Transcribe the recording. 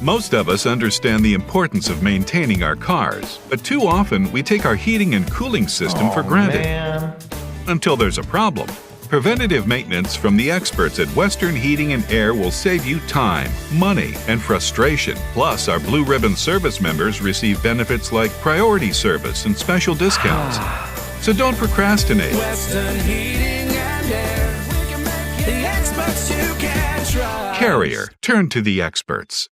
Most of us understand the importance of maintaining our cars, but too often we take our heating and cooling system for granted. Until there's a problem. Preventative maintenance from the experts at Western Heating and Air will save you time, money, and frustration. Plus, our Blue Ribbon service members receive benefits like priority service and special discounts. So don't procrastinate. Western Heating and Air. We can make the experts you can trust. Carrier, turn to the experts.